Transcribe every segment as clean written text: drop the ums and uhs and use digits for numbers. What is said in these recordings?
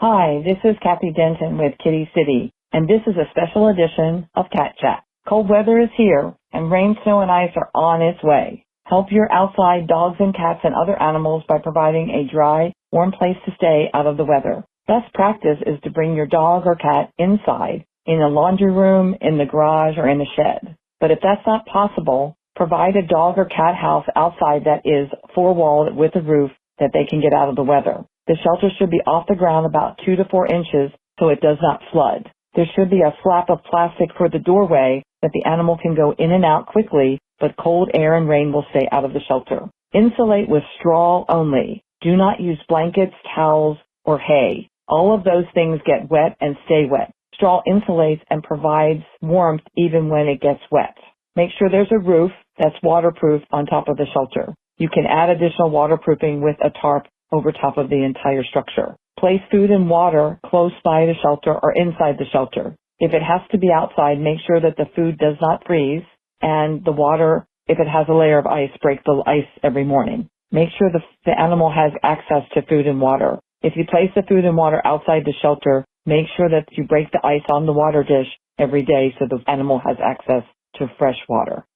Hi, this is Kathy Denton with Kitty City, and this is a special edition of Cat Chat. Cold weather is here, and rain, snow, and ice are on its way. Help your outside dogs and cats and other animals by providing a dry, warm place to stay out of the weather. Best practice is to bring your dog or cat inside, in a laundry room, in the garage, or in a shed. But if that's not possible, provide a dog or cat house outside that is four-walled with a roof that they can get out of the weather. The shelter should be off the ground about 2 to 4 inches so it does not flood. There should be a flap of plastic for the doorway that the animal can go in and out quickly, but cold air and rain will stay out of the shelter. Insulate with straw only. Do not use blankets, towels, or hay. All of those things get wet and stay wet. Straw insulates and provides warmth even when it gets wet. Make sure there's a roof that's waterproof on top of the shelter. You can add additional waterproofing with a tarp over top of the entire structure. Place food and water close by the shelter or inside the shelter. If it has to be outside, make sure that the food does not freeze, and the water, if it has a layer of ice, break the ice every morning. Make sure the animal has access to food and water. If you place the food and water outside the shelter, make sure that you break the ice on the water dish every day so the animal has access to fresh water.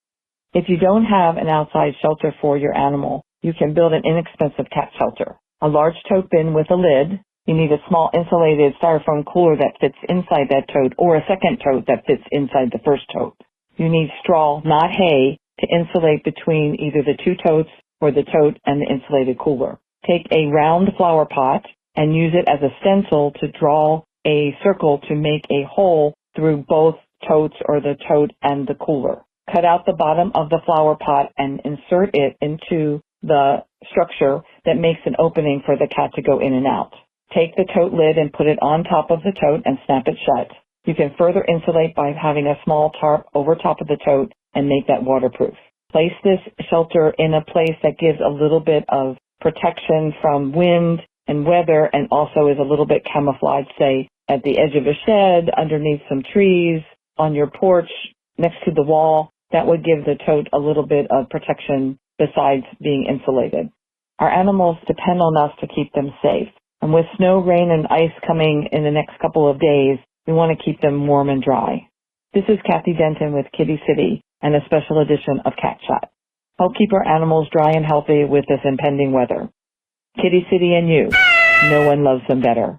If you don't have an outside shelter for your animal, you can build an inexpensive cat shelter. A large tote bin with a lid. You need a small insulated styrofoam cooler that fits inside that tote, or a second tote that fits inside the first tote. You need straw, not hay, to insulate between either the two totes or the tote and the insulated cooler. Take a round flower pot and use it as a stencil to draw a circle to make a hole through both totes or the tote and the cooler. Cut out the bottom of the flower pot and insert it into the structure that makes an opening for the cat to go in and out. Take the tote lid and put it on top of the tote and snap it shut. You can further insulate by having a small tarp over top of the tote and make that waterproof. Place this shelter in a place that gives a little bit of protection from wind and weather, and also is a little bit camouflaged, say at the edge of a shed, underneath some trees, on your porch, next to the wall. That would give the tote a little bit of protection besides being insulated. Our animals depend on us to keep them safe. And with snow, rain, and ice coming in the next couple of days, we want to keep them warm and dry. This is Kathy Denton with Kitty City and a special edition of Cat Chat. Help keep our animals dry and healthy with this impending weather. Kitty City and you, no one loves them better.